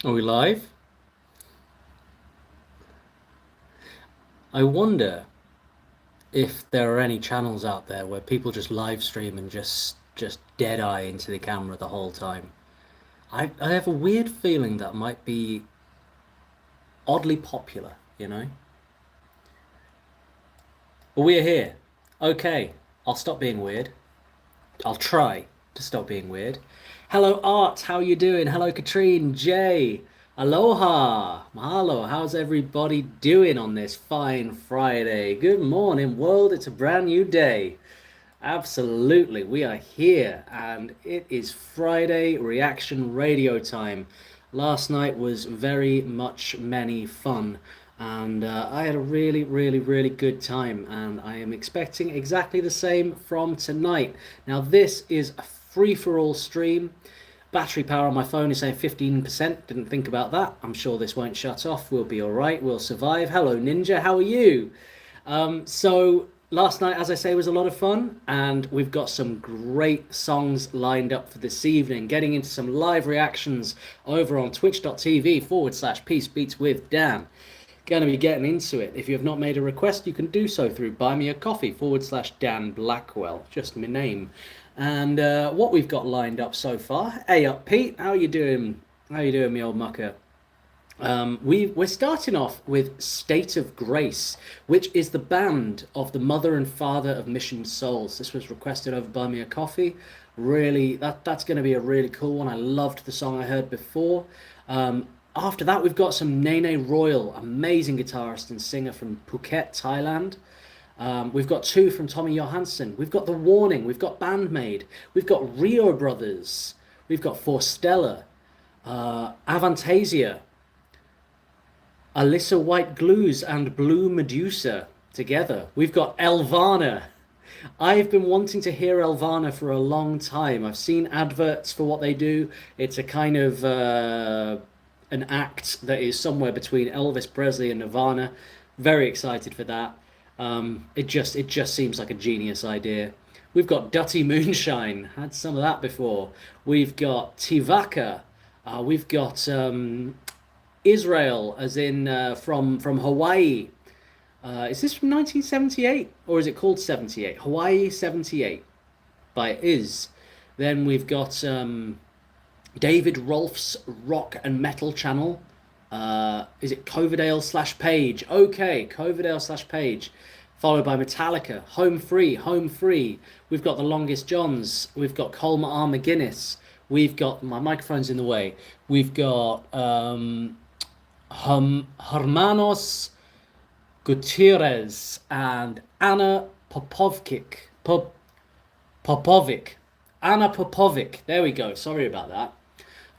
Are we live? I wonder if there are any channels out there where people just live stream and just dead eye into the camera the whole time. I have a weird feeling that might be oddly popular, you know? But we're here. Okay, I'll stop being weird. I'll try to stop being weird. Hello, Art. How you doing? Hello, Katrine, Jay. Aloha. Mahalo. How's everybody doing on this fine Friday? Good morning, world. It's a brand new day. Absolutely. We are here and it is Friday reaction radio time. Last night was very much many fun and I had a really good time and I am expecting exactly the same from tonight. Now this is a free-for-all stream. Battery power on my phone is saying 15%. Didn't think about that. I'm sure this won't shut off. We'll be all right. We'll survive. Hello, Ninja. How are you? So last night, as I say, was a lot of fun, and we've got some great songs lined up for this evening. Getting into some live reactions over on twitch.tv/Peace Beats with Dan. Going to be getting into it. If you have not made a request, you can do so through BuyMeACoffee/Dan Blackwell. Just my name. And what we've got lined up so far. Hey up, Pete. How you doing? How you doing, me old mucker? We're starting off with State of Grace, which is the band of the mother and father of Mission Souls. This was requested over Buy Me a Coffee. Really, that's going to be a really cool one. I loved the song I heard before. After that, we've got some Nene Royal, amazing guitarist and singer from Phuket, Thailand. We've got two from Tommy Johansson. We've got The Warning. We've got Bandmade. We've got Rio Brothers. We've got Forstella, Avantasia, Alyssa White Glues and Blue Medusa together. We've got Elvana. I've been wanting to hear Elvana for a long time. I've seen adverts for what they do. It's a kind of an act that is somewhere between Elvis Presley and Nirvana. Very excited for that. It just seems like a genius idea. We've got Dutty Moonshine. Had some of that before. We've got Tivaka. We've got Israel, as in from Hawaii. Is this from 1978 or is it called 78? Hawaii 78 by Is. Then we've got David Rolf's Rock and Metal channel. Is it Coverdale/Page? Okay, Coverdale/Page. Followed by Metallica, Home Free, Home Free. We've got The Longest Johns. We've got Colma R. McGuinness. We've got, my microphone's in the way. We've got Hermanos Gutierrez and Anna Popovic. Anna Popovic. There we go. Sorry about that.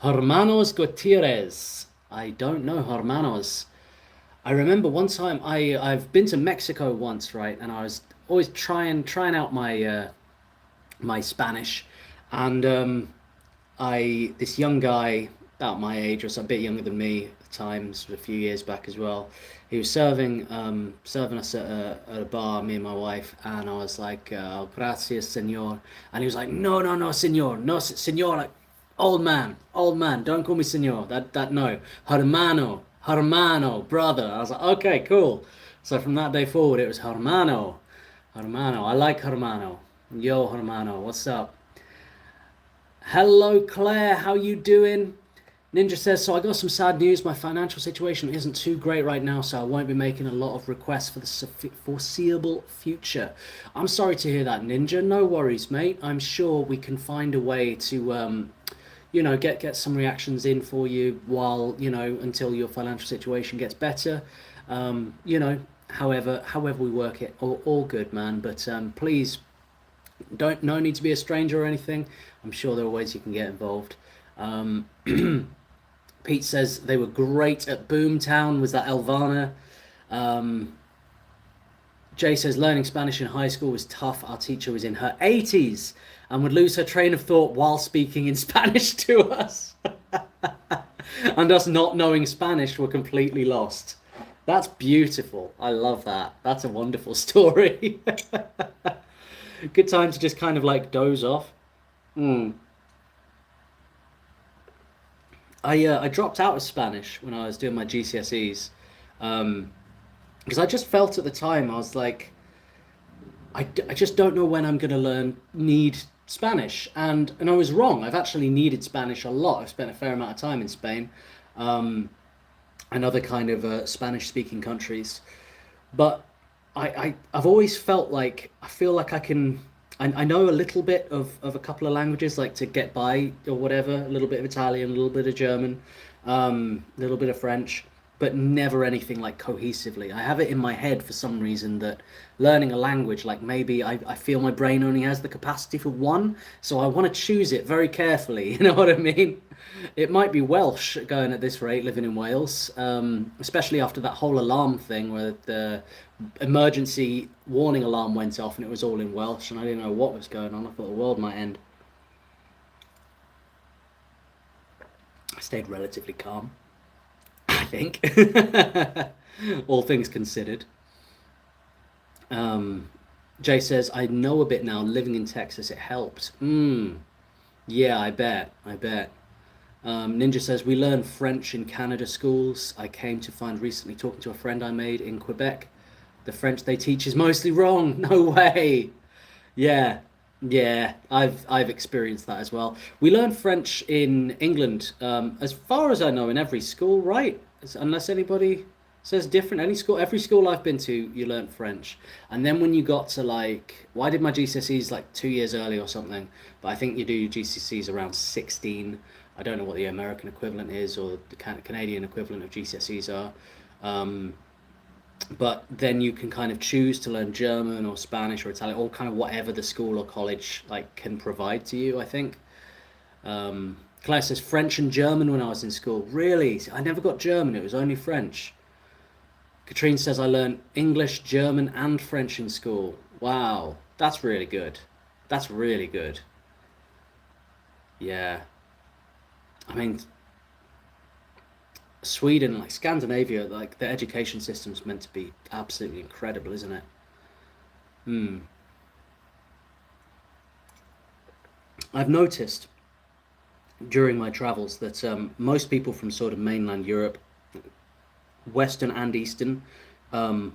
Hermanos Gutierrez. I don't know Hermanos. I remember one time I've been to Mexico once, right? And I was always trying out my Spanish, and I this young guy about my age or so, a bit younger than me at the time, sort of a few years back as well. He was serving us at a bar, me and my wife, and I was like, oh, gracias, señor. And he was like, no, señor, no, señor, like old man, don't call me señor. That no, hermano, brother. I was like, okay, cool. So from that day forward, it was hermano. I like hermano. Yo, hermano, what's up? Hello, Claire. How you doing? Ninja says, so I got some sad news. My financial situation isn't too great right now, so I won't be making a lot of requests for the foreseeable future. I'm sorry to hear that, Ninja. No worries, mate. I'm sure we can find a way to, get some reactions in for you while, until your financial situation gets better. However we work it, all good, man. But please, no need to be a stranger or anything. I'm sure there are ways you can get involved. Pete says they were great at Boomtown. Was that Elvana? Jay says learning Spanish in high school was tough. Our teacher was in her 80s and would lose her train of thought while speaking in Spanish to us. And us not knowing Spanish were completely lost. That's beautiful. I love that. That's a wonderful story. Good time to just kind of like doze off. I dropped out of Spanish when I was doing my GCSEs, um, because I just felt at the time I was like, I just don't know when I'm going to need Spanish, and I was wrong. I've actually needed Spanish a lot. I've spent a fair amount of time in Spain, um, and other kind of Spanish speaking countries. But I've always felt like I feel like I know a little bit of a couple of languages like to get by or whatever, a little bit of Italian, a little bit of German, a little bit of French, but never anything like cohesively. I have it in my head for some reason that learning a language, like maybe I feel my brain only has the capacity for one, so I want to choose it very carefully. You know what I mean? It might be Welsh going at this rate, living in Wales, especially after that whole alarm thing where the emergency warning alarm went off and it was all in Welsh and I didn't know what was going on. I thought the world might end. I stayed relatively calm, I think, all things considered. Jay says, I know a bit now, living in Texas, it helped. Yeah, I bet. I bet. Ninja says, we learn French in Canada schools. I came to find recently talking to a friend I made in Quebec. The French they teach is mostly wrong. No way. Yeah, yeah, I've experienced that as well. We learn French in England, as far as I know, in every school, right? Unless anybody says different. Every school I've been to, you learn French. And then when you got to like, well, I did my GCSEs like 2 years early or something, but I think you do GCSEs around 16. I don't know what the American equivalent is or the Canadian equivalent of GCSEs are. Um, but then you can kind of choose to learn German or Spanish or Italian or kind of whatever the school or college like can provide to you, I think. Claire says French and German when I was in school. Really? I never got German, it was only French. Katrine says I learned English, German, and French in school. Wow, that's really good. That's really good. Yeah. I mean, Sweden, like Scandinavia, like the education system's meant to be absolutely incredible, isn't it? Hmm. I've noticed during my travels that most people from sort of mainland Europe, Western and Eastern,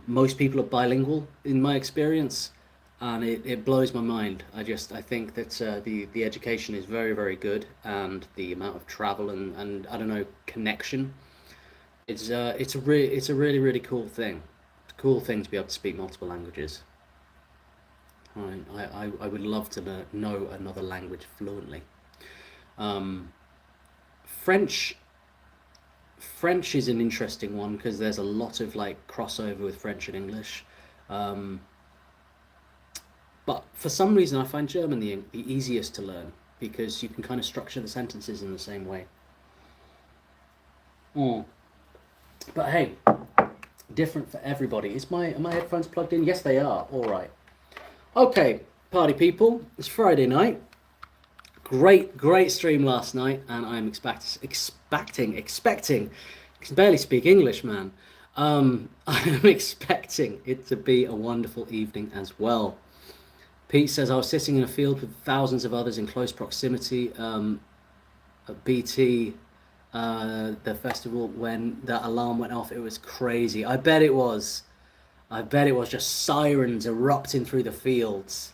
most people are bilingual in my experience, and it blows my mind. I think that the education is very, very good, and the amount of travel and I don't know connection. It's a really really cool thing. It's a cool thing to be able to speak multiple languages. I would love to know another language fluently. Um, French French is an interesting one because there's a lot of like crossover with French and English. Um, but for some reason, I find German the easiest to learn because you can kind of structure the sentences in the same way. Mm. But hey, different for everybody. Are my headphones plugged in? Yes, they are. All right. Okay, party people. It's Friday night. Great stream last night, and I'm expecting. I can barely speak English, man. I'm expecting it to be a wonderful evening as well. Pete says I was sitting in a field with thousands of others in close proximity at BT, the festival when that alarm went off. It was crazy. I bet it was. I bet it was just sirens erupting through the fields.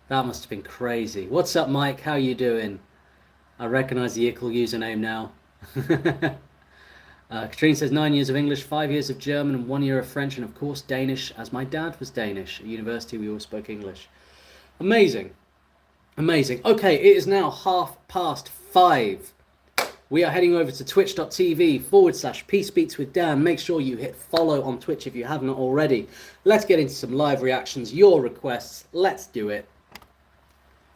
That must have been crazy. What's up, Mike? How you doing? I recognise the Ickle username now. Katrine says 9 years of English, 5 years of German, and 1 year of French, and of course Danish, as my dad was Danish. At university, we all spoke English. Amazing. Amazing. Okay, it is now 5:30. We are heading over to twitch.tv/Peace Beats with Dan. Make sure you hit follow on Twitch if you have not already. Let's get into some live reactions, your requests. Let's do it.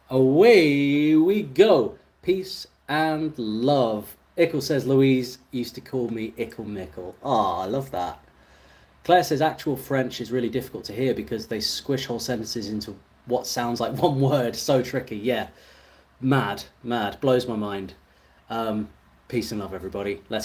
Away we go. Peace and love. Ickle says Louise used to call me Ickle Mickle. Ah, I love that. Claire says actual French is really difficult to hear because they squish whole sentences into what sounds like one word. So tricky. Yeah. Mad. Blows my mind. Peace and love, everybody. Let's